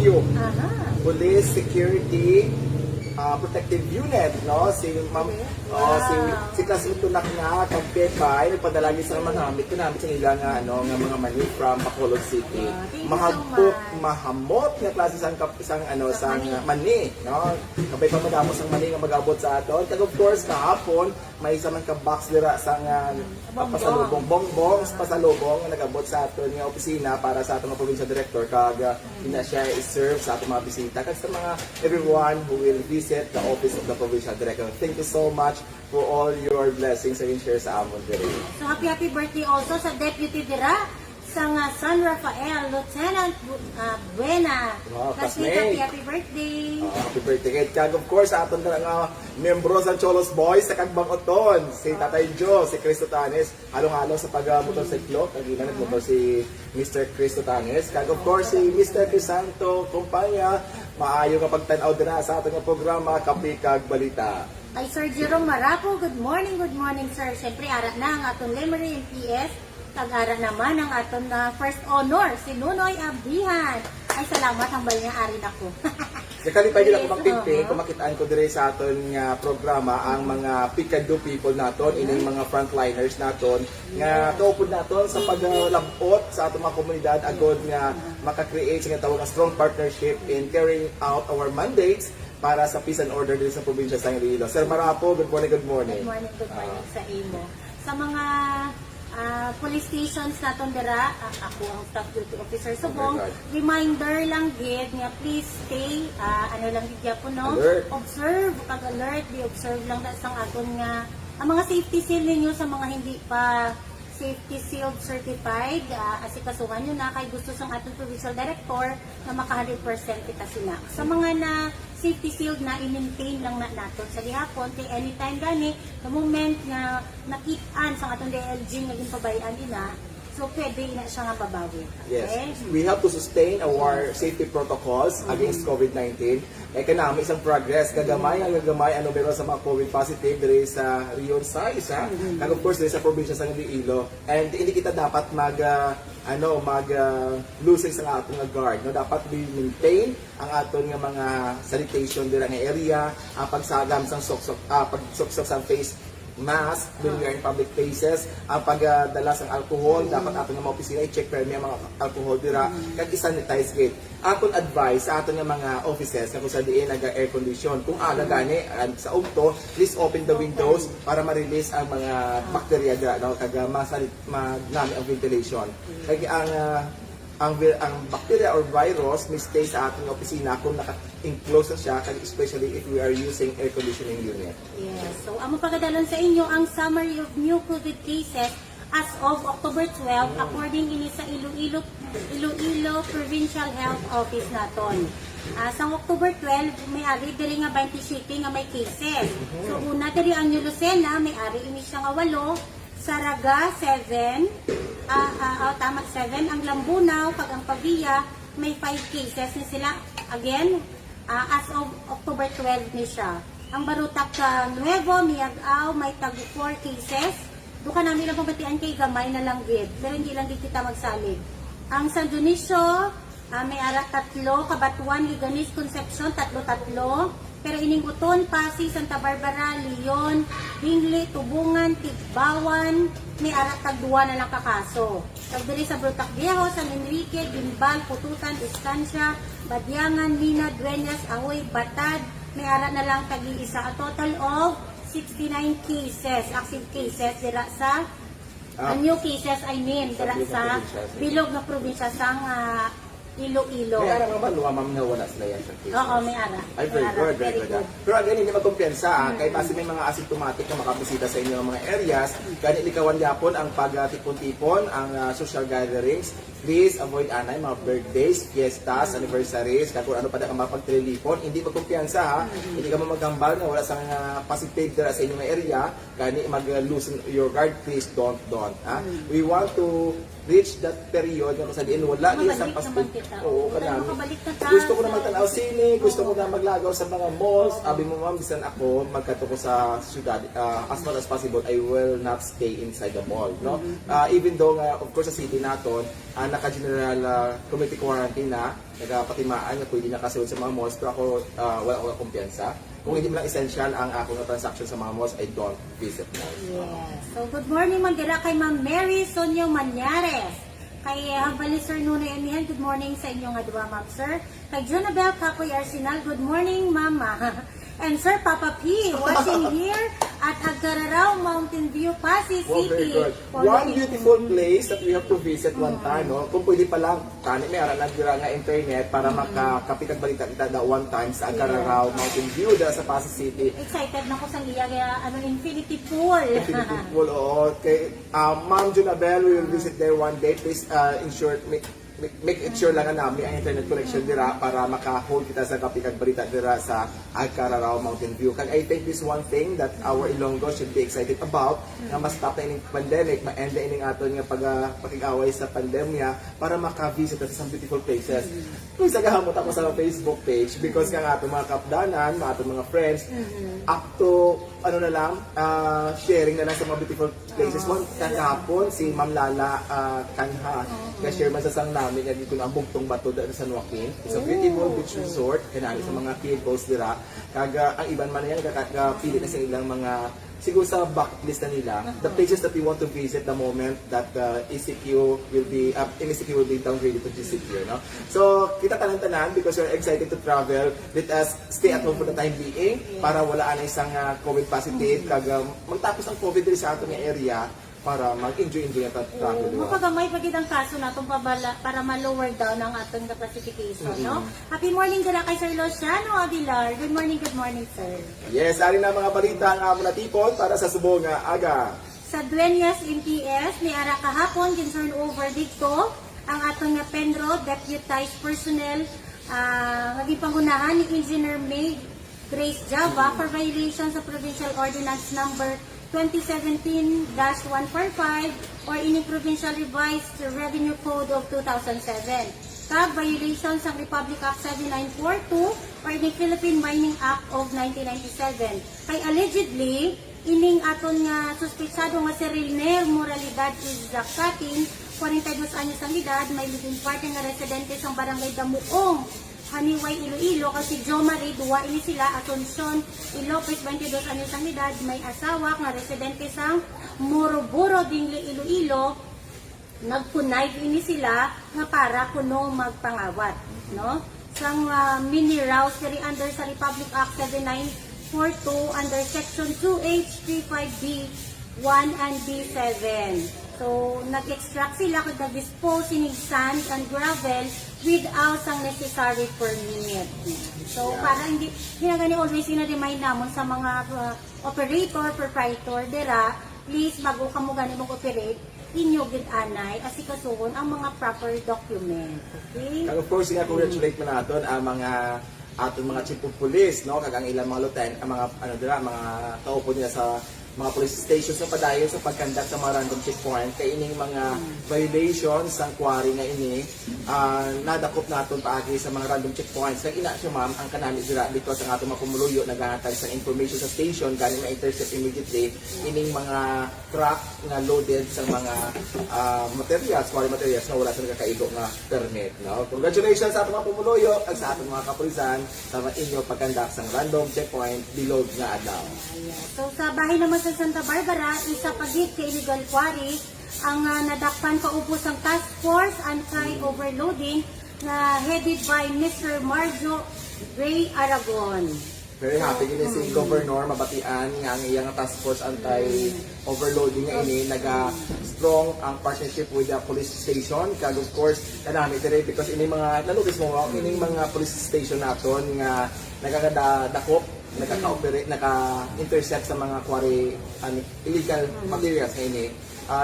PSU, Aha. Police Security Protective Unit, no? Si Ma'am, si Classmate Tunak nga, kag Pepay, nagpadalagi sa manamit ko namin sa ilang nga mga mani from Bacolod City. Thank you so Mahagpok, much. mahamot nga klase sang mani, no? Kabay pa madamos ang mani nga magabot sa aton. Kag of course kahapon may isa man ka box dira sa pasalubong bongbong pasalubong nga nagabot sa aton nga opisina para sa atong provincial director kag ina siya i-serve sa atong mga bisita kag sa mga everyone who will visit the office of the provincial director. Thank you so much for all your blessings and share sa amon diri. So happy birthday also sa Deputy Dira sa San Rafael, Lieutenant Buena. Wow, Classmate, classmate. happy birthday. Happy birthday kag of course sa aton nga membro sa Cholos Boys sa Kagbang Oton, si Tatay Joe, si Cristo Tanes, halong-halong sa pag-motorsiklo, kag ina nagmotor si Mr. Cristo Tanes, kag of course si Mr. Crisanto Kumpanya, maayo nga pagtan-aw dira sa aton nga programa Kape kag Balita. Ay Sir Jerome Marapo, good morning sir. Siyempre ara na ang atong Lemery MPS, tag-ara naman ang atong first honor, si Nunoy Abdihan. Ay salamat, hambal niya ari na ko. Nakalipay nila ko magpiping, kung makitaan ko dire sa aton nga programa ang mga Picado people naton, ining mga frontliners naton, nga tuupod naton sa paglabot sa atong mga komunidad agod nga maka-create sa tawag nga strong partnership in carrying out our mandates para sa peace and order din sa probinsya sa Iloilo. Sir Marapo, good morning. Good morning sa imo. Sa mga police stations naton dira, ako ang staff duty officer Subong, reminder lang gid nga please stay lang gid po no, alert. Observe kag alert, be observe lang na sang aton nga ang mga safety seal ninyo sa mga hindi pa safety sealed certified, asikasuhan nyo na kay gusto sang atong provincial director na maka 100% kita sila. Sa mga na safety sealed na i-maintain lang naton sa gihapon kay anytime gani the moment nga nakitaan sa atong DLG nga gipabayaan ina, so pwede ina siya nga babawi. Yes. Okay? We have to sustain our safety protocols against COVID-19. Kaya kanami isang progress, gagamay ang numero sa mga COVID positive diri sa Rion Size, ha? And of course, diri sa probinsya sa Iloilo. And hindi kita dapat losing sa atong guard. No? Dapat we maintain ang aton nga mga sanitation diri nga area, pagsagam sang pagsuksok sa face mask when we are in public places, ang pagdala ng alcohol, dapat aton nga mga opisina i-check pero may mga alcohol dira, kag i-sanitize gate. Akong advice sa aton nga mga offices nga kung sa diin naga-air condition, kung aga gani sa ugto, please open the windows para ma-release ang mga bacteria dira, no? Kag magnami ang ventilation. Kag ang bacteria or virus may stay sa ating opisina kung naka-enclose na siya, especially if we are using air conditioning unit. Yes. So, ang mapagadalan sa inyo ang summary of new COVID cases as of October 12 according ini sa Iloilo Provincial Health Office naton. Sa October 12 may ari diri nga 20 city nga may cases. So una diri ang New Lucena may ari ini siya nga 8, Saraga 7, tama 7, ang Lambunaw kag ang Pavia may 5 cases ni sila. Again, as of October 12 ni siya. Ang Barutak sa Nuevo, Miagao may tag 4 cases. Duka namin lang pagkatian kay gamay na lang gid, pero hindi lang gid kita magsalig. Ang San Dionisio, may ara 3, Kabatuan, Liganis, Concepcion 3, pero ining Uton, Pasig, Santa Barbara, Leon, Bingley, Tubungan, Tigbawan, may ara tag 2 na lang kakaso. Tagdiri sa Brutak Viejo, San Enrique, Gimbal, Pututan, Estancia, Badyangan, Lina, Dueñas, Ahoy, Batad, may ara na lang tag-iisa. A total of 69 cases, active cases dira sa new cases dira sa bilog na probinsya sang Iloilo. May ara naman, lumamam na wala sila yan sa case. Oo, may ara. Ay, very good. Pero again, hindi magkumpiyansa, kaya kasi may mga asymptomatic na makabisita sa inyo ng mga areas, kaya ilikawan yapon ang pagtipon-tipon, ang social gatherings. Please avoid anay, mga birthdays, fiestas, anniversaries, kaya kung ano pa na kang mapagtrilipon, hindi magkumpiyansa, ha? Hindi ka magambal na wala sa positive dira sa inyong area, kaya mag-loosen your guard, please don't, ha? We want to reach that period nga sa diin wala niya sa Mabalik pasport. naman kita. Oo, Dahil kanami. makabalik na ta. Gusto ko na magtanaw sine, gusto ko na maglagaw sa mga malls. Abi mo ma'am, bisan ako magkato ko sa syudad, as much as possible, I will not stay inside the mall, no? Even though nga, of course, sa city naton, naka-general community quarantine na, nagpatimaan na pwede nakasunod sa mga malls, pero ako wala akong kumpiyansa. Kung hindi mo lang essential ang akong transaction sa mga malls, I don't visit malls. Yes. So, good morning, Mandira, kay Ma'am Mary Sonyo Manyares. Kay Hambali Sir Nuno Emihan, good morning sa inyong adwa, Ma'am Sir. Kay Jonabel Kapoy Arsenal, good morning, Mama. And Sir Papa P, watching here at Agararaw, Mountain View, Pasig Wow, very City. good. One beautiful place that we have to visit one time, no? Kung pwede pa lang, kani may aral nga internet para makakapit ang balita kita da one time sa Agararaw, Mountain View, da sa Pasig City. Excited na ko sa iya, Infinity Pool. Beautiful, oo. Kay Ma'am Junabel, we will visit there one day. Please ensure, make it sure lang na namin ang internet connection dira para maka-hold kita sa kapikag balita dira sa Agararaw Mountain View. Kag I think this one thing that our Ilonggo should be excited about na mas stop na ining pandemic, ma-end na ining aton nga pag-away sa pandemya para maka-visit sa some beautiful places. Kung sagahamot ako sa Facebook page because nga aton mga kapdanan, mga aton mga friends, up to ano na lang, sharing na lang sa mga beautiful places. One kahapon, si Ma'am Lala Kanha, ka-share man sa sang namin, yung dito na ang bugtong bato sa San Joaquin. It's a beautiful beach resort, kanali sa mga vehicles dira. Kaga, ang iban man na yan, pili na sa ilang mga, siguro sa bucket list na nila, the places that we want to visit the moment that ECQ will be, ECQ will be downgraded to GCQ, no? So, kita tanan-tanan because we're excited to travel. Let us stay at home for the time being para wala na isang COVID positive. Kaga, magtapos ang COVID dito sa ating area para mag-enjoy ang travel. Oo, mapagamay pagid ang kaso natong para ma-lower down ang atong classification, no? Happy morning dira kay Sir Luciano Aguilar. Good morning, sir. Yes, ari na mga balita ang amon natipon para sa subong nga aga. Sa Dueñas MTS, ni ara kahapon concern over dito ang atong nga Penro deputized personnel naging pangunahan ni Engineer May Grace Java for violation sa Provincial Ordinance number 2017-145 or any Provincial Revised Revenue Code of 2007. Kag violation sa Republic Act 7942 or the Philippine Mining Act of 1997. Kay allegedly, ining aton nga suspetsado nga si Reiner Moralidad Izakatin, 42 anyos ang edad, may living partner nga residente sa barangay Damuong, Haniway, Iloilo, kasi Jo Marie, duwa ini sila, Asuncion, Ilopez, 22 anyos ang edad, may asawa nga residente sa Moroboro, Dingle, Iloilo, nagkunay ini sila nga para kuno magpangawat, no? Sang mini rouse kari under sa Republic Act 7942 under section 2H 35B 1 and B7. So nag-extract sila kung nag-dispose sinig sand and gravel without ang necessary permit. So para hindi gani always ina-remind namon sa mga operator, proprietor dira, please bago ka mo gani mag-operate, inyo gid anay asikasuhon ang mga proper document. Okay? And of course, congratulate mo natin ang mga aton mga chief of police, no? Kag ang ilang mga lieutenant, ang mga ano dira, mga kaupo nila sa mga police stations na padayon sa pagkandak sa mga random checkpoint kay ining mga violations sa quarry nga ini nadakop naton paagi sa mga random checkpoints kay ina siya ma'am ang kanami dira dito sa atong mga pumuluyo naghatag sa information sa station gani ma-intercept immediately ining mga truck nga loaded sa mga materials, quarry materials na wala sa nakakaigo nga permit, no? Congratulations sa atong mga pumuluyo at sa atong mga kapulisan sa inyo pagkandak sa random checkpoint bilog nga adlaw. So sa bahay naman sa Santa Barbara, isa pagit kay illegal quarry ang nadakpan kaupos ang Task Force Anti-Overloading na headed by Mr. Marjo Ray Aragon. Very happy gini si Governor mabatian nga ang iyang task force anti-overloading nga ini naga-strong ang partnership with the police station kag of course kanami dire because ini mga nalutis mo ini mga police station naton nga nagagadakop naka-operate, naka-intercept sa mga quarry illegal materials nga ini.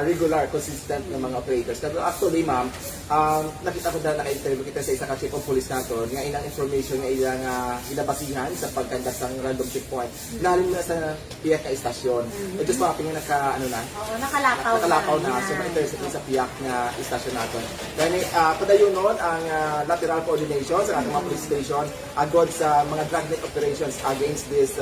regular, consistent ng mga operators. Pero actually, ma'am, nakita ko dahil naka-interview kita sa isa ka chief of police nato, nga ilang information nga ilang ginabasihan sa pagkandak sa random checkpoint. Lalim na sa piyak na istasyon. Ito sa mga Oo, nakalakaw na. So, ma-intercept sa piyak na istasyon natin. Kaya padayon nun ang lateral coordination sa ating mga police station agad sa mga dragnet operations against these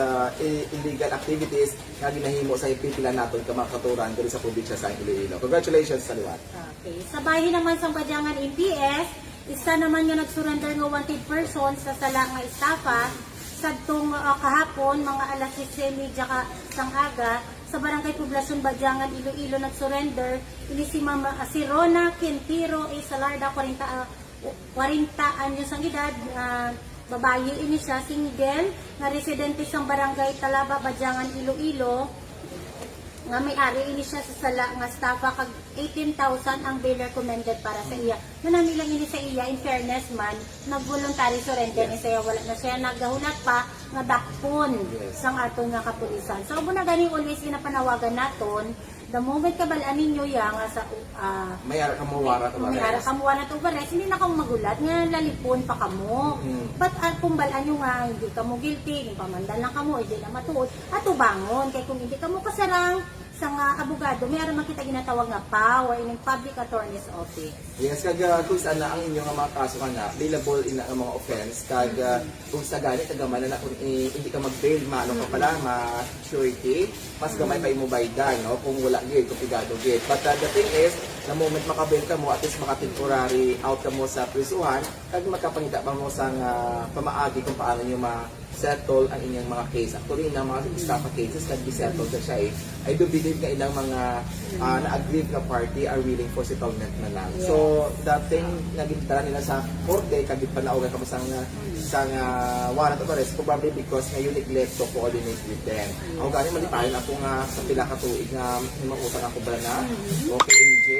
illegal activities na ginahimo sa ipipila natin ka mga katuran dito sa probinsya sa Iloilo. Congratulations sa liwat. Okay. Sa bahay naman sa Badyangan MPS, isa naman nga nag-surrender nga wanted person sa sala nga estafa sa tong kahapon, mga alas 6:30 sang aga, sa Barangay Poblasyon Badyangan, Iloilo nag-surrender. Ini si Rona Quintero Salarda, 40 anyos ang edad, babae ini siya, single, na residente sa Barangay Talaba, Badyangan, Iloilo. Nga may-ari ini siya sa sala nga estafa kag 18,000 ang bail recommended para sa iya. Manami lang ini sa iya, in fairness man, nag-voluntary surrender ni siya, wala na siya naghahunat pa nga dakpon sang aton nga kapulisan. So abo na gani always ginapanawagan naton, the moment kabalaan ninyo ya nga sa May ara ka mawara to may ara kamuha na to bares, hindi na kamo magulat nga lalipon pa kamo. But kung balaan nyo nga, hindi kamo guilty, yung pamandal lang kamo, hindi na matuod, ato bangon. Kaya kung hindi kamo kasarang sa nga abogado, may ara makita ginatawag nga PAW, or in Public Attorney's Office. Yes, kag kung saan na ang inyong mga kaso ka na, available in ang mga offense, kag kung sa gani, kagaman na kung hindi ka mag-bail, maano ka pala, ma-surety, mas gamay pa imubaydan, no? Kung wala gid, kung pigado gid. But the thing is, na moment makabail ka mo, at least maka-temporary out ka mo sa prisuhan, kag makapangita pa mo sa pamaagi kung paano nyo settle ang inyong mga case. Actually, na mga estafa cases, nag-settle ka siya I do believe na ilang mga na-agreed na party are willing for settlement na lang. Yes. So, that thing na ginitara nila sa korte, kagit pa naugan ka sa warrant of arrest, probably because nga you neglect to coordinate with them. Ako gani malipayon ako nga sa pila ka tuig nga himautang ako ba na, okay, MJ,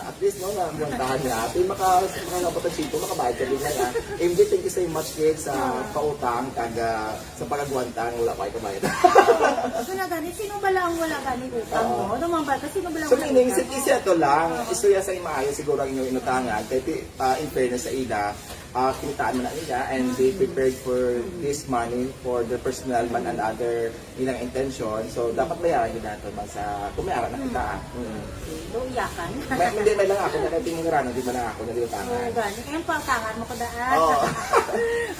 at least no, na buwantahan niya. At makangapatag sito, makabayad ka din na. MJ, thank you so much kid sa pautang, kag sa pagagwantang, wala pa kabayad. So na gani, sino ba lang wala gani utang mo? Ano mga bata, sino ba lang So wala meaning, utang? isa to lang, istorya sa imaayo siguro ang inyong inutangan, kaya in fairness sa ila, kinitaan mo na nila and they prepared for this money for their personal man and other nilang intention. So, dapat bayaran nyo natin sa kung may ara na kita. Do iyakan. Hindi may lang ako na kahit yung rano, di ba lang ako naliutangan. Oo, gani. Kaya pautangan mo ko daan. Oo.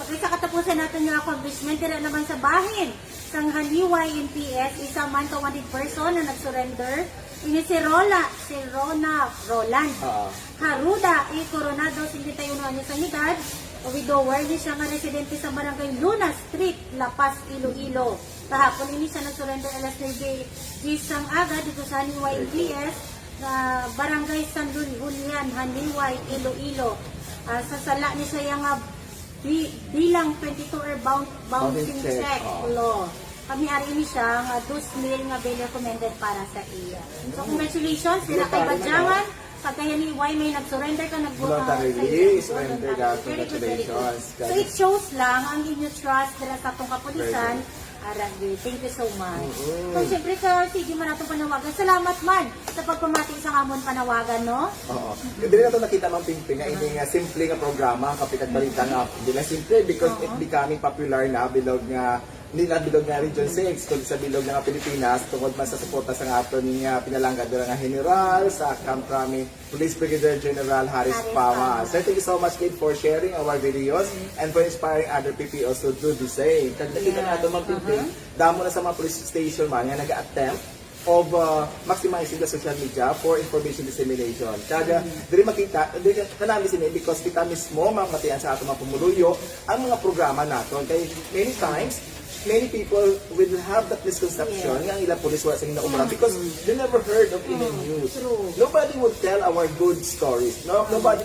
Okay, sa katapusan natin yung accomplishment, tira naman sa bahin. Sang Haliway MPS, isa man ka wanted person na nag-surrender. Ini si Rona Roland. Haruda Coronado, 51 anyos ang edad. Widower, ni siya nga residente sa Barangay Luna Street, La Paz, Iloilo. Kahapon ini siya nag-surrender alas 9 gisang aga dito sa Haliway MPS, na Barangay San Julian, Haliway, Iloilo. Sa sala ni siya nga bilang 22 bouncing check law. Kami-ari ini siya nga 2,000 nga bail recommended para sa iya. So congratulations sila kay Badyangan. Pagkaya ni Y may nag-surrender ka, Voluntarily, surrender ka. Congratulations. So it shows lang ang inyo trust dala sa itong kapulisan. Aragay. Thank you so much. So siyempre sir, sige man natin panawagan. Salamat man sa pagpamati sa amon panawagan, no? Oo. Hindi na ito nakita mang pimping nga hindi nga simple nga programa kapit balita nga. Hindi na simple because it becoming popular na bilog nga nila bilog nga Region 6 kung sa bilog nga Pilipinas tungkol man sa suporta sa aton nga pinalangga dira nga General sa Camp Crame Police Brigadier General Haris Pama. So thank you so much kid for sharing our videos and for inspiring other PPOs to do the same. Kag nakita natin mang pimping damo na sa mga police station man nga nag-attempt of maximizing the social media for information dissemination. Kaya diri makita, kanami sini because kita mismo mamatian sa ato mga pumuluyo ang mga programa naton. Kay many times many people will have that misconception nga ang ilang police wala sa ginaumra because they never heard of any news. Nobody would tell our good stories. No, nobody.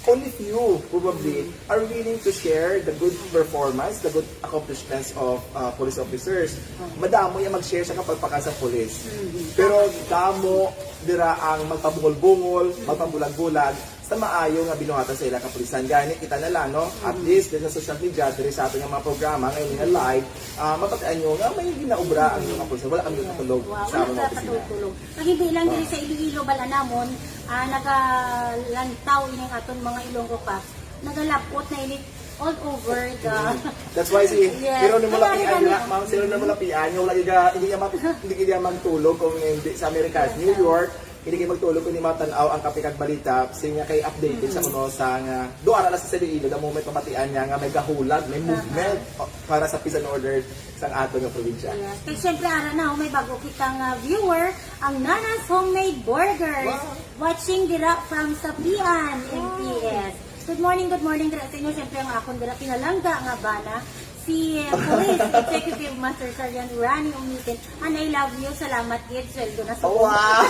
Only few probably are willing to share the good performance, the good accomplishments of police officers. Madamo yung mag-share sa kapagpakan sa police. Pero damo dira ang magpabungol-bungol, magpabulag-bulag sa maayo nga binuhatan sa ilang kapulisan. Gani kita na lang, no? At least, din sa social media, diri sa ating mga programa, ngayon nga live, mapatian nyo nga may ginaubra ang mga kapulisan. Wala kami katulog Wow, sa wala mga sa opisina. patulog. Ang hindi lang diri sa Iloilo balanamon, nagalantaw ining aton mga Ilonggo Cups, nagalapot na init all over the That's why Yes. pero nung Kaya malapian rin nga, kami. ma'am, sila na malapian, yung lagi ka, hindi ka magtulog kung hindi sa Amerika, New York, hindi kayo magtulog kung hindi matanaw ang kapikag balita, siya kay updated sa kuno sa nga, doon na sa Iloilo, the moment pamatian niya nga may gahulag, may movement para sa peace and order sa ato nga probinsya. Yes. Kaya syempre, ara na, may bago kitang viewer, ang Nana's Homemade Burgers. Wow. Watching dira from Sapian, MPS. Good morning dira sa inyo. Syempre, ang akong dira pinalangga nga bana, si Police Executive Master Sergeant Rani Umitin. And I love you. Salamat, Gid. Sweldo na sa Oh, wow!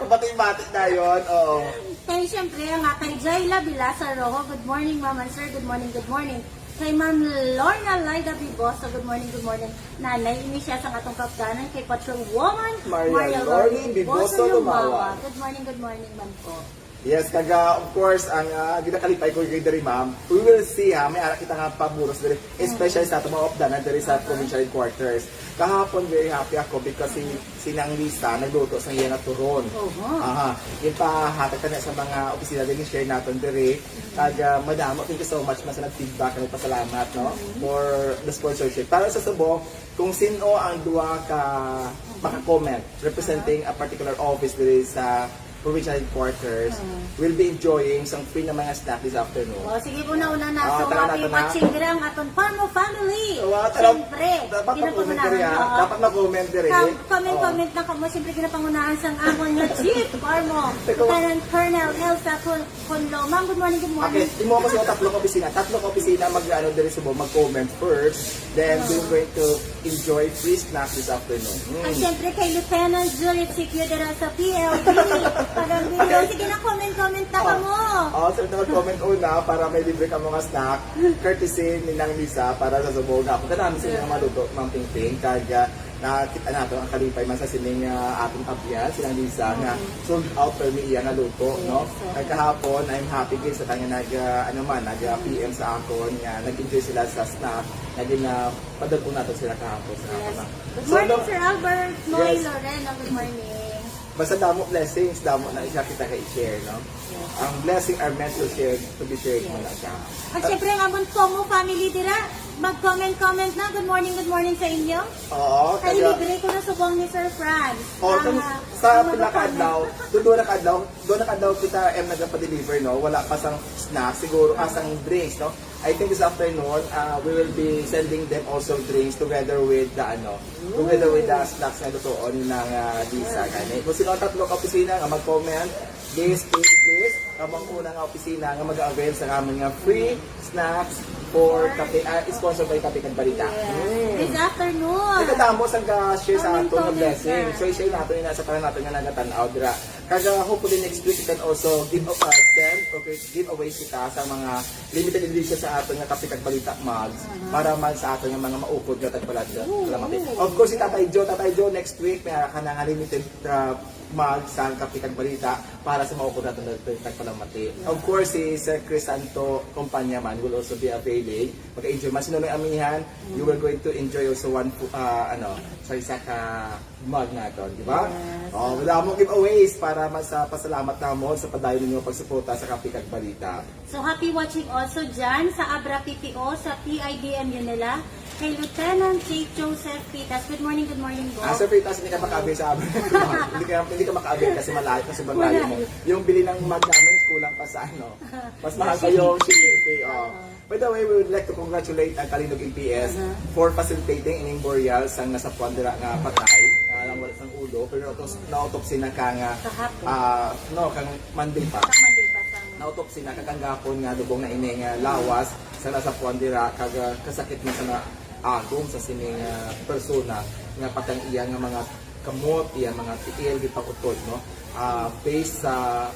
Batik-batik na yun, oo. Kaya syempre, ang kay Jayla Bilasa Rojo. Good morning, Ma'am and Sir. Good morning, good morning. Kay Ma'am Lorna Laida Biboso, good morning, good morning. Nanay, ini siya sa atong kaptanan kay Patrol Woman, Maria Lorny Biboso Lumawa. Good morning, ma'am po. Yes, kaga of course ang ginakalipay ko kay diri ma'am. We will see ha, may ara kita nga paburos diri, especially sa atong mga opdanan diri sa provincial headquarters. Kahapon very happy ako because si Nang Lisa nagluto sa iya nga turon. Aha, yung pahatag na sa mga opisina din share naton diri. Kaga madamo, thank you so much mas nag-feedback and pasalamat no for the sponsorship. Para sa Subo, kung sino ang duwa ka maka-comment representing a particular office diri sa provincial headquarters will be enjoying some free na mga snack this afternoon. O, sige po na una na. So, tara happy na. watching diri ang aton Parmo family. Tara, Siyempre, dapat mag-comment ginapangunahan. diri ha. Oo. Dapat mag-comment diri. Comment na kamo. Siyempre, ginapangunahan sang amon nga Chief Parmo. Lieutenant Colonel Elsa Conlo. Ma'am, good morning, good morning. Okay, imo ko sa tatlong opisina mag-ano diri sa mag-comment first, then we're going to enjoy free snacks this afternoon. At syempre kay Lieutenant Juliet Sikyo dira sa PLD. Parang video. Sige na, comment na ka mo. So ito mag-comment una para may libre ka mga snack, courtesy ni Nang Lisa para sa Subog. Ako kanami sila nga maluto, Ma'am Ping-Ping, kaya nakita nato ang kalipay man sa sining atong tabiyan, si Nang Lisa nga sold out per me iya nga luto, no? Kaya kahapon, I'm happy din sa kanya nag-PM sa ako, nga nag-enjoy sila sa snack, naging padagpo nato sila kahapon sa Yes. ako. Good morning, Sir Albert. Moy Yes. Lorena, good morning. Basta damo blessings, damo na siya kita ka-share, no? Ang blessing are meant to be shared mo na siya. At syempre ang amon Como family dira, mag-comment na. Good morning sa inyo. Oo, Ay, kaya... libre ko na subong ni Sir Franz. Oh, sa pinaka-adlaw, mag-comment. doon nakadlaw kita nagpa-deliver, no? Wala pa sang snack, siguro asang drinks, no? I think this afternoon, we will be sending them also drinks together with the snacks na lutoon ng Lisa. Kani. Kung sino ang tatlo ka opisina nga mag-comment, please, kamang unang opisina nga mag-avail sa aming free snacks for kape, sponsored by Kape Kag Balita. This afternoon. Ikatamos ang ka-share sa ato ng Comment, blessing. sir. So, i-share natin yun sa parang natin nga nagatanaw. Dira. Kaga hopefully next week you can also give away kita sa mga limited edition sa ato nga Kape Kag Balita mugs para man sa ato nga mga maukod nga tagpalat. Of course, si Tatay Joe next week may ka nga limited mug sa Kape Kag Balita para sa maukod natin tagpalamati. Of course, si Sir Chris Santo Companya man will also be availing. Mag-enjoy man sino ng amihan, you will going to enjoy also one sa isa ka mug natin, di ba? Yes. Wala mong giveaways para mas pasalamat na mo sa padayon ninyo pagsuporta sa Kape Kag Balita. So happy watching also dyan sa Abra PPO, sa PIDMU nila. Kay Lieutenant J. Joseph Pitas. Good morning, boss. Sir Fritas, hindi ka makaabir sa amin. hindi ka makaabir kasi malayo kasi malayo mo. Yung bili ng mug namin, kulang pa sa mas mahal pa yung shipping fee. By the way, we would like to congratulate ang Kalinog MPS for facilitating ining burial sang nasa Puandera nga patay. Alam wala sang ulo, pero na-autopsy na kang kang Monday pa. Monday pa sang Na-autopsy na kakanggapon nga dubong na ining lawas sa nasa Puandera kag kasakit na sa agong sa sining persona nga patang iya nga mga kamot, iya mga tiil gipakutod, no? Based sa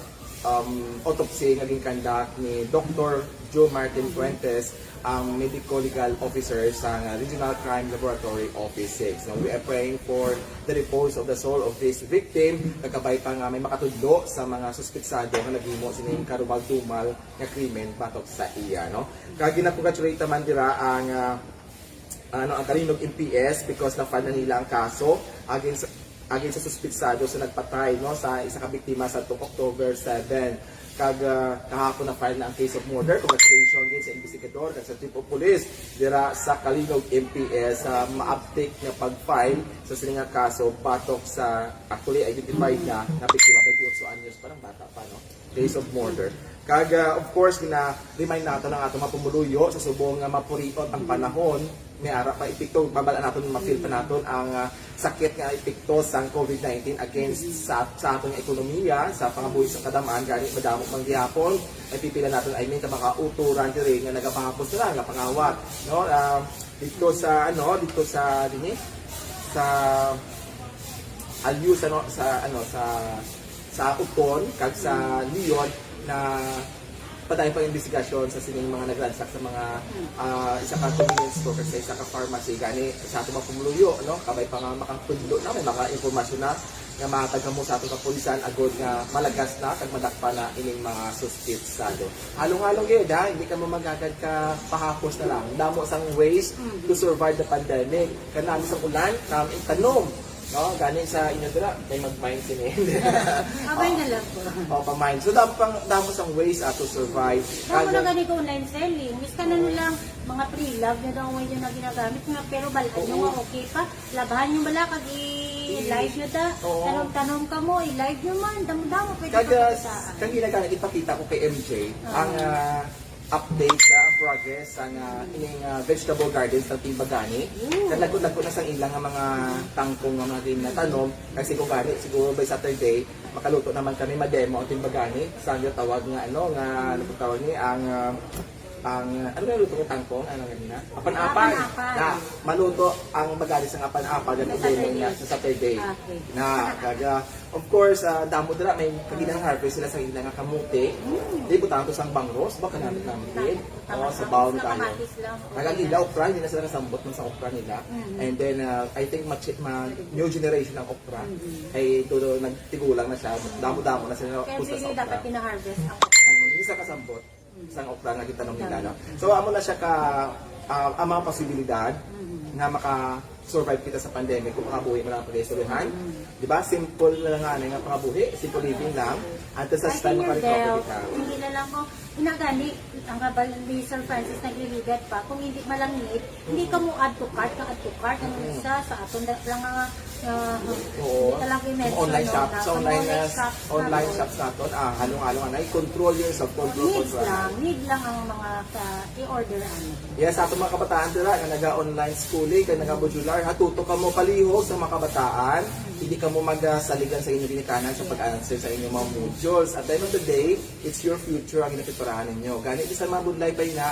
autopsy nga ginkandak ni Dr. Joe Martin Fuentes, ang Medical Legal Officer sa Regional Crime Laboratory Office 6. Now, we are praying for the repose of the soul of this victim. Nagkabay pa nga may makatudlo sa mga suspitsado nga naghimo sining karubag-tumal nga krimen batok sa iya. No? Kaya ginapongratulate naman dira ang ang Kalinog MPS because na-file na nila ang kaso against sa suspitsado sa nagpatay no sa isa ka biktima sa October 7. Kahapon na file na ang case of murder. Congratulations din sa investigador kag sa chief of police dira sa Kalinog MPS sa ma-update nga pag-file sa sining nga kaso batok sa actually identified na biktima 28 anyos parang bata pa no case of murder. Kag of course gina-remind nato ng ato mapumuluyo sa subong nga mapuritot ang panahon may ara pa epekto babala naton ma-feel pa naton ang sakit nga epekto sa COVID-19 against sa atong ekonomiya sa pangabuhi sa kadamaan gani madamo pang gihapon ay pipila naton I mean ka makauturan diri nga nagapahapos na nga pangawat no dito sa dinhi sa Alius sa Ukon kag sa Leon na patay pang investigasyon sa sining mga nagransak sa mga isa ka convenience store kasi isa ka pharmacy gani sa ato mapumuluyo no kabay pa nga makapudlo na may mga impormasyon na nga matagam mo sa ato kapulisan agod nga malagas na kag madakpa na ining mga suspitsado. Halong-halong gyud hindi ka mo magagad ka pahapos na lang. Damo sang ways to survive the pandemic. Kanami sa ulan, tanom. No, gani sa inyo dira may mag-mind sini. Abay na lang po. Pa-mind. So damo sang ways to survive. Damo na gani ko online selling. Miss ka na nilang mga pre-love na daw ngayon na ginagamit nga pero balaan nyo nga okay pa. Labahan nyo bala kag i-live nyo da. Tanong ka mo, i-live nyo man. Damo-damo pwede pakitaan. Kag ginagamit ipakita ko kay MJ ang update sa progress sa ining vegetable gardens ng Timbagani. Naglago na sa ilang nga mga tangkong nga mga na tanom kasi kung gani siguro by Saturday makaluto naman kami ma-demo ang Timbagani. Saan yung tawag nga ano tawag ni ang ano nga luto ng tangkong ano ganina apan-apan na maluto ang magalis ng apan-apan ng demo niya sa Saturday na kaga of course damo dira may kaginang harvest sila sa ilang nga kamuti di po tanto sang bangros baka namin din sa baon tayo nagagila okra hindi na sila nasambot sa okra nila and then I think new generation ng okra ay todo nagtigulang na siya damo-damo na sila pusta sa okra dapat kina-harvest ang okra hindi sa kasambot sang okra nga gitanong nila no. So amo na siya ka ang mga posibilidad na maka-survive kita sa pandemic kung makabuhi mo lang ang pag-isoluhan. Di ba? Simple na lang nga pangabuhi, simple living lang. At sa stand maka-recover ka. Hindi na lang ko, inagani, ang kabal ni Sir Francis nagliligat pa, kung hindi malangit, hindi ka mo add to cart, ang isa sa aton lang nga, hindi ka lang i-mention. Online shop, sa online shops natin, halong-halong na, i-control yourself, control. Need lang ang mga i-order Yes, sa atong mga kabataan dira nga naga-online schooling, kaya naga-modular, hatuto ka mo palihog sa mga kabataan, hindi ka mo magasaligan sa inyong ginikanan sa pag-answer sa inyong mga modules. At the end of the day, it's your future ang inapiparahan ninyo. Ganit sa mga budlay pa na,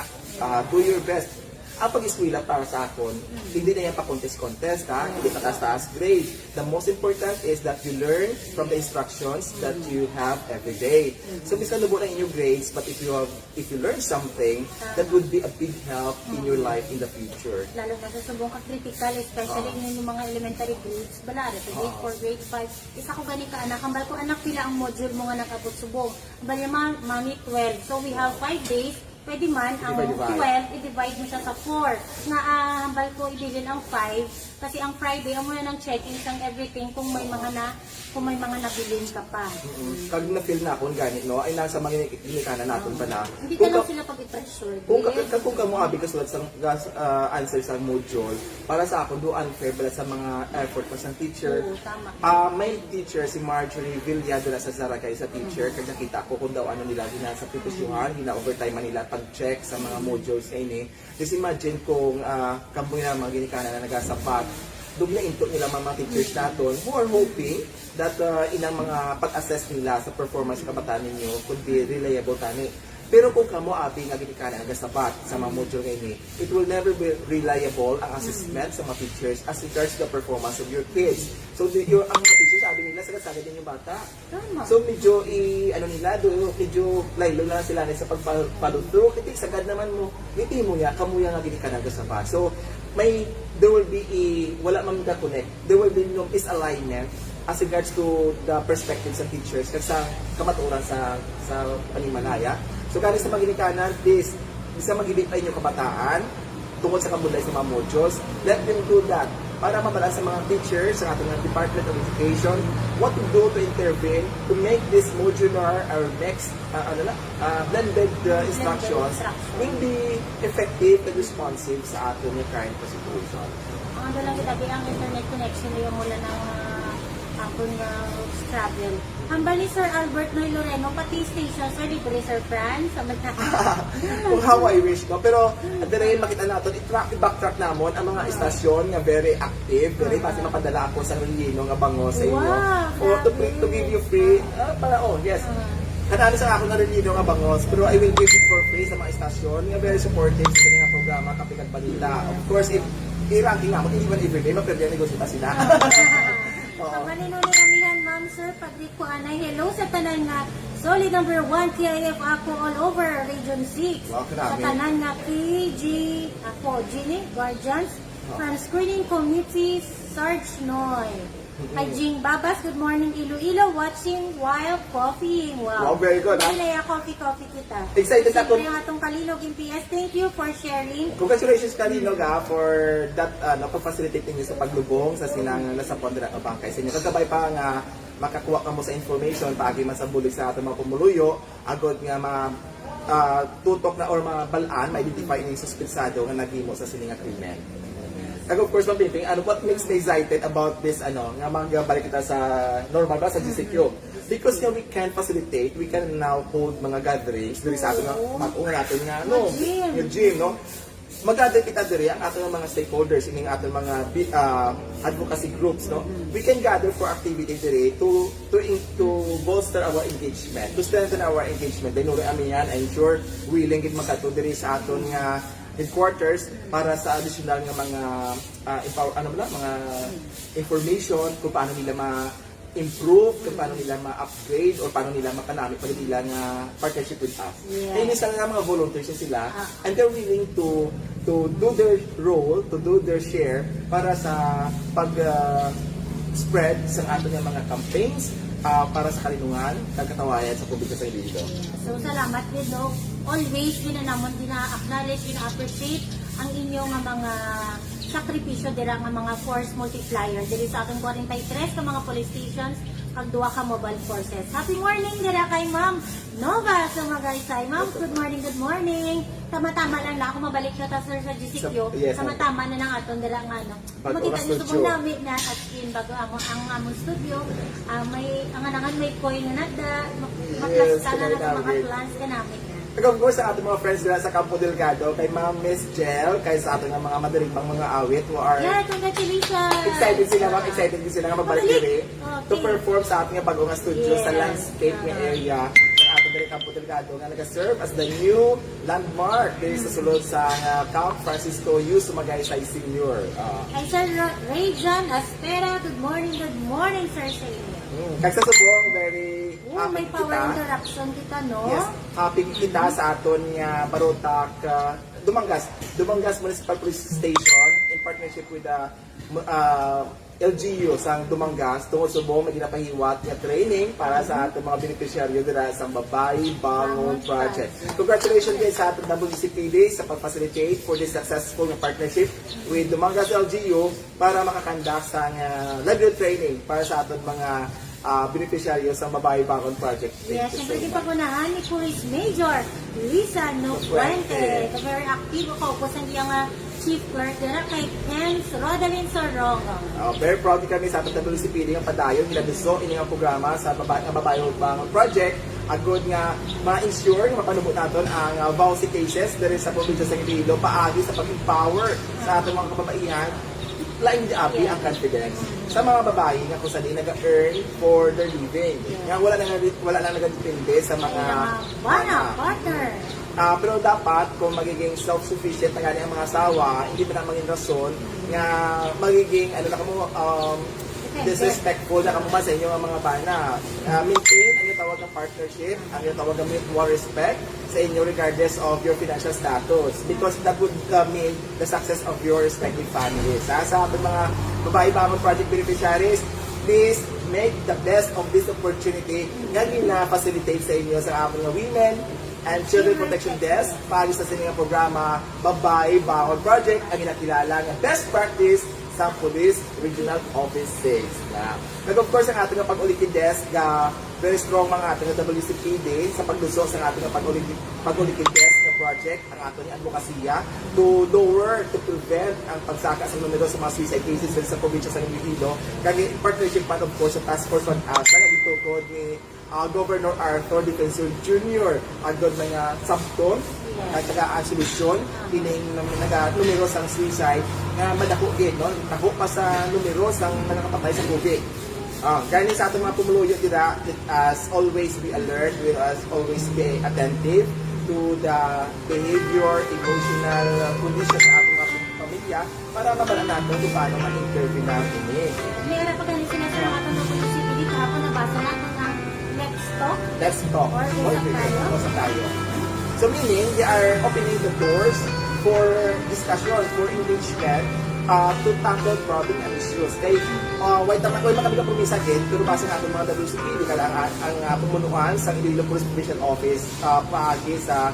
do your best. Ang pag-eskwela para sa akon, hindi na yan pa-contest-contest, hindi pa taas-taas grade. The most important is that you learn from the instructions that you have every day. So, bisa lubo na inyong grades, but if you learn something, that would be a big help in your life in the future. Lalo na sa subong ka-critical, especially in yung mga elementary grades, balari, sa grade 4, grade 5. Isa ko gani ka anak, hambal ko anak pila ang module mo nga nakabot subong. Hambal yung mami 12. So, we have 5 days. Pwede man, ang 12, i-divide mo siya sa 4. Na hambal ko ibilin ang 5. Kasi ang Friday, ang muna ng check-ins ang everything kung may mga nabilin ka pa. Kag na-feel na akong ganit, no? Ay nasa mga ginikanan natin pa na. Hindi ka lang sila pag-i-pressure. Kung ka mo abi kasulat sa answer sa module, para sa ako, do unfair bala sa mga effort pa sa teacher. Oo, tama. May teacher, si Marjorie Villada sa Saragay sa teacher, kaya nakita ko kung daw ano nila, sa previsyuhan, overtime nila pag-check sa mga modules na ini. Just imagine kung kampo nila mga ginikanan na nagasapat, doon na input nila mga teachers natin who are hoping that inang mga pag-assess nila sa performance kabataan ninyo could be reliable tani. Pero kung kamo abi nga ginikanan ang sabat sa mga module ngayon, it will never be reliable ang assessment sa mga teachers as regards the performance of your kids. So ang mga teachers sabi nila sagad din yung bata. Tama. So medyo medyo laylo na sila sa pagpalod through. Kasi sagad naman mo, ngiti mo niya, kamuya nga ginikanan ang sabat. So there will be wala man ka connect. There will be no misalignment as regards to the perspectives of teachers kasi sa kamaturan sa panimalaya. So kani sa maginikanan, please, bisa magibig pa inyong kabataan tungkol sa kabulay sa mga modules. Let them do that para mabala sa mga teachers, sa ating Department of Education, what to do to intervene to make this modular or next blended instructions hindi effective and responsive sa ating current situation. Ang lang kita ang internet connection yung mula ng ako nga travel. Hambal ni Sir Albert Noy Loreno, pati station, Sir Libre, Sir Fran, sa Kung how I wish ko. Pero, dahil makita natin, i-backtrack namon ang mga istasyon nga very active, very kasi mapadala ako sa Relino nga bango sa inyo. Wow, To give you free, yes. Kanano sa ako nga Relino nga bangos, pero I will give it for free sa mga istasyon nga very supportive sa nga programa Kapikag Balita. Of course, i-ranking nga mo, hindi man everyday, maperdyan negosyo pa sila. Ang maninunay amihan, Ma'am Sir Patrick Puanay, hello sa tanan nga solid number 1 KIF ako all over Region 6. Wow, Sa tanan nga KG ako, Ginny, Guardians, from Screening Committee, Sarge Noy. Kay Jing Babas, good morning Iloilo, watching while coffeeing. Wow, very good, ha? Ay, coffee kita. Excited ako. Siyempre yung atong Kalinog in PS, thank you for sharing. Congratulations Kalinog for that pag-facilitate ninyo sa paglubong sa sinang nasa pondra ng bangkay sa inyo. Kagabay pa nga makakuha ka mo sa information paagi man sa bulig sa ating mga pumuluyo, agad nga tutok na or mabalaan, ma-identify yung suspensado nga naghimo sa sininga krimen. Of course, Ma'am what makes me excited about this, nga magbalik kita sa normal ba, sa GCQ? Because we can facilitate, we can now hold mga gatherings, diri sa ating natin nga, yung gym, no? Mag-gather kita diri ang ating mga stakeholders, ining ating mga advocacy groups, no? We can gather for activity diri to bolster our engagement, to strengthen our engagement. Dahil nuri amin yan, I'm sure willing gid makato diri sa aton nga headquarters para sa additional nga mga mga information kung paano nila ma-improve, kung paano nila ma-upgrade or paano nila mapanamit pa nila nga partnership with us. Yes. Kaya minsan nga mga volunteers yun sila and they're willing to do their role, to do their share para sa spread sa ating mga campaigns para sa kalinungan, kagkatawayan sa publiko sa Iloilo. So, salamat din, no? Always, ginanamon, gina-acknowledge, gina-appreciate ang inyong mga sakripisyo dira nga mga force multiplier diri sa atong 43 ka mga police stations kag duha ka mobile forces. Happy morning dira kay Ma'am Nova sa Magaysay. Ma'am, good morning. Tama-tama lang ako mabalik na ta sir sa GCQ. Yes, Tama-tama na nang aton dira nga makita niyo sa mga namin na at in bago ang among studio. May may coin nga nagda maklasta na ng mga plans ka namin. Of course, sa ating mga friends dila sa Campo Delgado, kay Ma'am Miss Jel, kay sa ating mga madaligbang mga awit who are Congratulations! excited din sila nga magbalik diri to perform sa ating bagong studio sa landscape nga area ng ating diri Campo Delgado nga nag-serve as the new landmark diri sa sulod sa Camp Francisco U. Sumagaysay Senior. Kay Sir Rayjan Aspera, good morning sir sa inyo. Kay sa subong, very happy may power kita. interruption kita, no? Yes, happy kita sa aton nga barutak Dumangas Municipal Police Station in partnership with the LGU sa Dumangas tungod subong may ginapahiwat nga training para sa ating mga beneficiaryo dira sa Babay Bangon Project. Congratulations guys sa ating WCPD sa pag-facilitate for this successful partnership with Dumangas LGU para makakandak sa livelihood training para sa ating mga beneficiaryo sa Babay Bangon Project. Yes, syempre di pagunahan ni Police Major Lisa Nofuente. Very active ako po sa iyang Chief Clerk dira kay Hens Rodalyn Sorongo. Very proud kami sa ating WCPD ng padayon ginabiso ini nga programa sa Babay Bangon Project. Agod nga ma-ensure nga mapanubot naton ang VAUSI cases diri sa probinsya sa Iloilo paagi sa pag-empower sa ating mga kababaihan laing di abi ang confidence. Sa mga babae nga kung saan nag-earn for their living. Nga wala lang nagadepende sa mga partner. pero dapat kung magiging self-sufficient na gani ang mga asawa, hindi pa na maging rason nga magiging disrespectful na kamuman sa inyo ang mga bana. Maintain ang yung tawag ng partnership, ang yung tawag ng mutual respect sa inyo regardless of your financial status because that would mean the success of your respective families. Sa ating mga babae ba mga project beneficiaries, please make the best of this opportunity nga gina-facilitate sa inyo sa aming mga women and Children Protection Desk para sa siningang programa Babae Baon Project ang inakilala ng best practice sa Police Regional Offices. Nag of course ang ating pag-ulikin desk very strong mga ating WCPD sa pagluso sa ating pag-ulikin desk na project ang ating advokasya to lower, to prevent ang pagsaka sa numero sa mga suicide cases sa probinsya sa Iloilo. Kaya in partnership pa of course sa Task Force on Asa na gitukod ni Governor Arthur Defensor Jr. agad mga sabton at saka ang solusyon kining numero sang suicide nga madako gid no dako pa sa numero sang nakakapatay sa COVID. Gani sa atong mga pumuluyo dira, as always be alert, will as always be attentive to the behavior, emotional condition sa atong mga pamilya para mabalaan natin kung paano ma-intervene na ini. Meron pa ganun sinasabi natin ng munisipyo dito ako nabasa natin ng Let's Talk. Let's talk. Or tayo. So meaning, they are opening the doors for discussion, for engagement, to tackle problem and issues. Kay, why makabigang promisa din, pero base natin mga WCPD, ang pumunuan sa Iloilo Police Provincial Office, paagi sa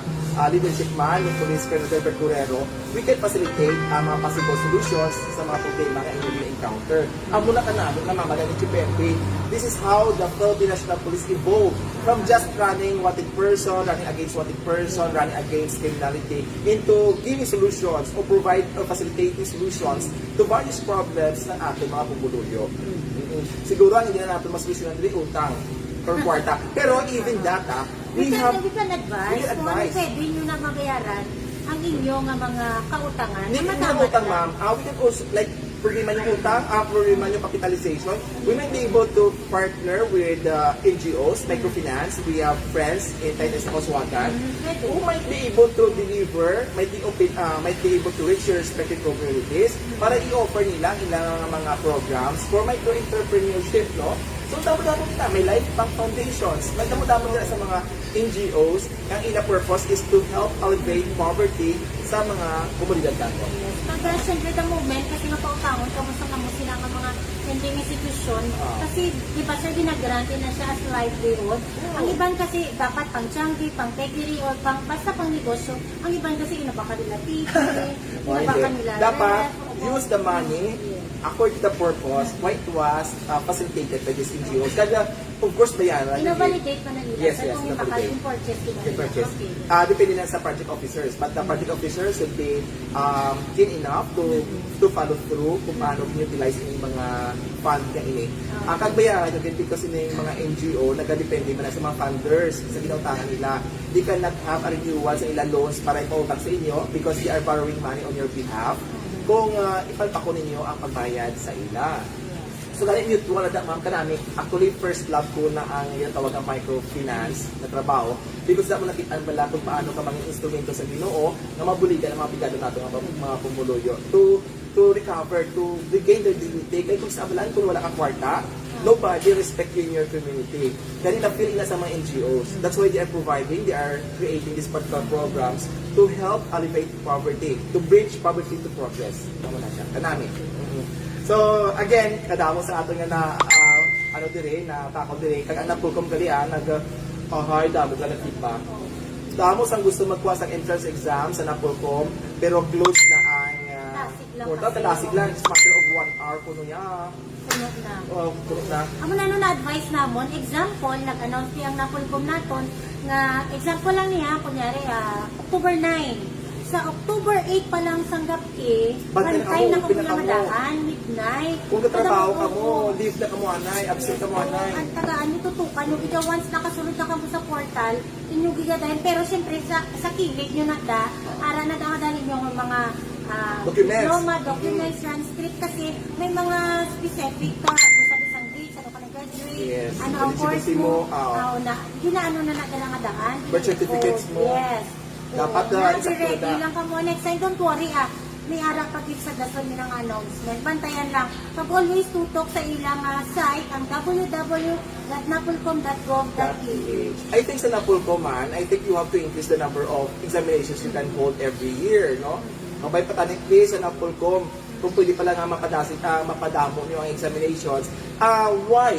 leadership man, yung Police Colonel Herbert Guerrero, we can facilitate mga possible solutions sa mga problema na inyong encounter. Ang muna ka namin na mamagan ni Chipepe, this is how the Philippine National Police evolved from just running wanted person, running against wanted person, running against criminality, into giving solutions or provide or facilitating solutions to various problems ng ating mga pumuluyo. Siguro ang hindi na natin mas gusto ng utang per kwarta. Pero even that, we can advise kung ano pwede nyo na magayaran ang inyong mga kautangan. Hindi mo na utang, ma'am. We can also, like, problema yung utang, problema yung capitalization. We might be able to partner with NGOs, microfinance. We have friends in Taitas na Koswagan who might be able to deliver, might be able to reach your respective communities para i-offer nila ilang mga programs for micro-entrepreneurship, no? So, damo-damo kita. May Life Bank Foundations. May damo-damo nila sa mga NGOs. Ang ina purpose is to help alleviate poverty sa mga komunidad natin. Yes. Kaya siyempre the movement, kasi mapautangon, kamusta na mo sila ng mga sending institution. Kasi, di ba sir, ginagrante na siya as livelihood. Ang iban kasi dapat pang changi, pang pegiri, or basta pang negosyo. Ang iban kasi inabaka nila TV, inabaka nila dapat ref, use the money according to the purpose why it was facilitated by these NGOs. Kaya, of course, bayaran. Ino-validate pa na nila. Yes, Kung yung purchase nila. purchase. Depende na sa project officers. But the project officers will be keen enough to follow through kung paano utilize yung mga fund ka ini. Ang kagbayaran yung because yung mga NGO, nagdepende man sa mga funders sa ginautangan nila. They cannot have a renewal sa ilang loans para ipautang sa inyo because they are borrowing money on your behalf kung ipalpako ninyo ang pagbayad sa ila. So, dahil mutual na ma'am kanami, actually first love ko na ang yung tawag ng microfinance na trabaho because na mo nakitaan bala kung paano ka mga instrumento sa Ginoo na mabuligan ang mga bigado natin mga pumuluyo to recover, to regain their dignity. Kaya kung sa abalan, kung wala kang kwarta, nobody respect you in your community. Ganun na feel na sa mga NGOs. That's why they are creating these particular programs to help alleviate poverty, to bridge poverty to progress. Tama na siya. Kanami. So, again, kadamo sa ato nga na, na takot dire, kag anak ko kung gali, hi, damo ka na feedback. Damo sang gusto magkuha sa entrance exam sa Napolcom, pero close na ang portal, talasig lang, it's matter of 1 hour kuno niya. Sunod na. Kuno na. Amo na na-advise namon, example, nag-announce ang Napolcom naton, nga example lang niya, kunyari, October 9. Sa October 8 pa lang sanggap bantay na kung madaan, midnight. Kung katrabaho ka mo, leave na ka mo anay, absent ka mo anay. Ang tagaan nyo tutukan, yung ikaw once nakasunod na ka mo sa portal, inyong gigadahin. Pero siyempre sa kilid nyo nagda, ara na dahil yung mga Documents. diploma, documents, transcript kasi may mga specific ka kung sa isang date, sa ka nag-graduate, Yes. ano ang course Eligibility mo, mo, na, yun na ano na nagalangadaan. Birth certificates mo. Yes. Dapat Oo, na ready isaktuda. lang ka mo. Next time, don't worry may arap pag sa dason ng announcement. Bantayan lang. Pag always tutok sa ilang site, ang www.napolcom.gov.ph. I think sa Napolcom man, I think you have to increase the number of examinations you can hold every year, no? Mabay patanik please sa Napolcom, kung pwede pala nga mapadamo nyo ang examinations. Why?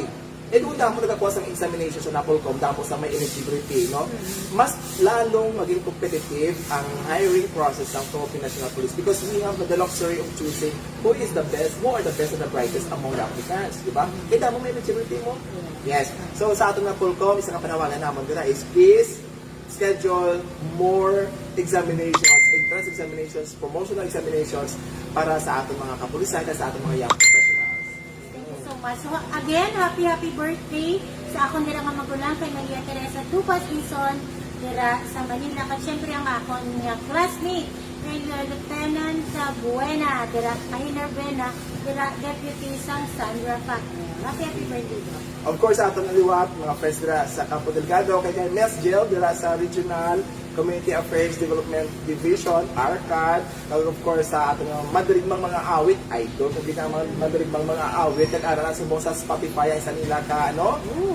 Kung damo nagkakuha sa examinations sa Napolcom, damo sa may eligibility, no? Mas lalong maging competitive ang hiring process ng Philippine National Police because we have the luxury of choosing who is the best, who are the best and the brightest among the applicants, di ba? Kaya damo may eligibility mo. Yes. So sa atong Napolcom, isang kapanawagan naman dito is please schedule more examinations, entrance examinations, promotional examinations para sa atong mga kapulisan at sa atong mga young professionals. Thank you so much. So again, happy birthday sa akong dira nga magulang kay Maria Teresa Dupas Ison dira sa Manila. At syempre ang akong classmate kay Lieutenant Buena dira Mahiner Buena dira Deputy Sang Sandra Factor. Happy birthday bro. Of course, sa atong aliwat, mga friends dira sa Campo Delgado, kay Mes Jill dira sa Regional Community Affairs Development Division, ARCAD, kag of course sa atong madirigmang mga awit, idol, kung di ka madirigmang mga awit, nag-aral na subong sa Spotify ang isa nila ka,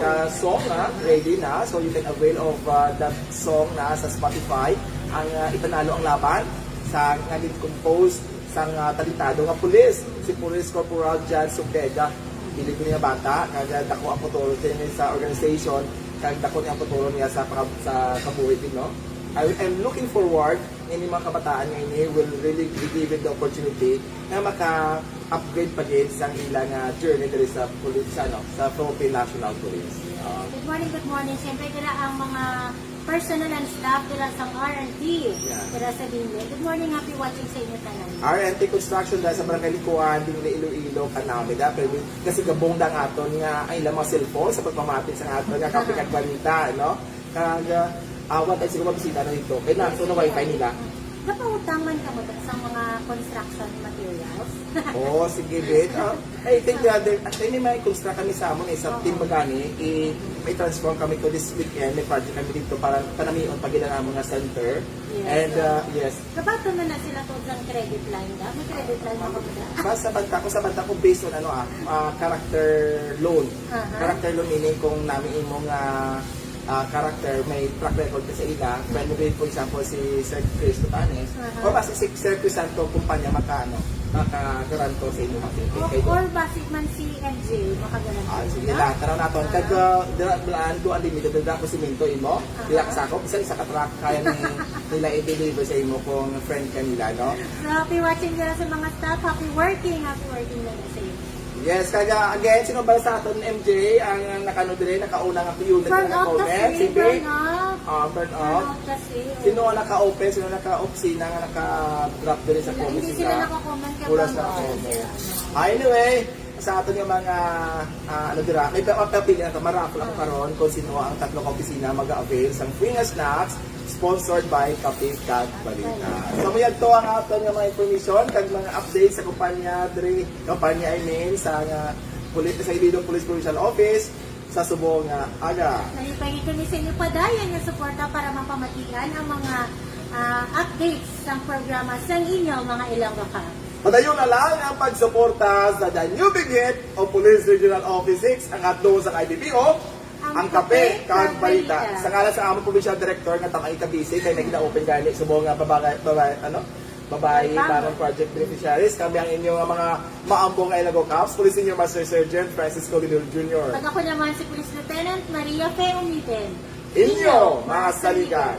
ka song na, ready na, so you can avail of that song na sa Spotify, ang ipanalo ang laban sa nga compose sa talitado nga pulis, si Police Corporal Jan Subeda. Pilit ko niya bata, kaya dako ang puturo niya sa organization, kaya dako niya ang puturo niya sa kabuhay din, no? I'm looking forward ng mga kabataan ngayon will really be given the opportunity na maka-upgrade pa din sa ilang journey dito sa police, sa Philippine National Police. Good morning. Siyempre dira ang mga personal and staff dira sa R&D dira sa Binle. Good morning, happy watching sa inyo tanan. RNT Construction dahil sa Barangay Likuan, Bingle, Iloilo, Kanami, kasi gabong da nga aton nga ay ilang mga cellphone sa pagpamapit sa aton nga kapikag balita, no? Kaya awat ay siguro mabisita na dito. Kaya na wifi nila. Napautang man ka mo sa mga construction materials? Oo, sige, bet. I think at any may construct kami sa amon, sa team Magani, may transform kami to this weekend, may project kami dito para panamion pag ang mga center. Yes. And yes, Kabato na sila to ng credit line da? May credit line mo ba? sa banta ko based on character loan. Character loan meaning kung namin imong character, may track record kasi ila. When we for example, si Sir Chris Tutanes, o basta si Sir Crisanto kumpanya makagaranto sa inyo. Or basic man si MJ, makagalanto. Sige lang, tara natin. Kag daan do unlimited da ko simento imo. Dila ka sakop isa ka truck kaya nila i-deliver sa imo kung friend kanila, no? So, happy watching nila sa mga staff. Happy working na sa inyo. Yes, kaya again, sino ba sa aton MJ ang nakanood rin, nakauna nga unit Burn na off comment? kasi, Si burn Vic? off. Burn Burn off. off kasi. Sino ang naka-open, sino naka-off, sino nga naka-drop din sa comment Hindi sila nakakomment ka Pulas ba? na comment. Anyway, sa aton yung mga may papapili na ito, marapol ako karon kung sino ang tatlong opisina mag-avail sa free na snacks sponsored by Kape Kag Balita. So mayag to ang aton nga mga information kag mga updates sa kumpanya sa Iloilo Police Provincial Office sa subong aga. Nalipagin kami sa inyo padayan nga suporta para mapamatian ang mga updates sa programa sa inyo mga Ilonggo ka. Padayon na lang ang pagsuporta sa The New Big Hit o Police Regional Office 6 ang atdo sa IBPO ang Kape Kag Balita. Sa ngalan sa among Provincial Director nga tamay kabisi kay nagina-open gani subong nga babae parang project beneficiaries. Kami ang inyong mga maambong Ilonggo Caps, Police Senior Master Sergeant Francisco Dinul Jr. Pag ako naman si Police Lieutenant Maria Fe Umiten. Inyo, mga saligan.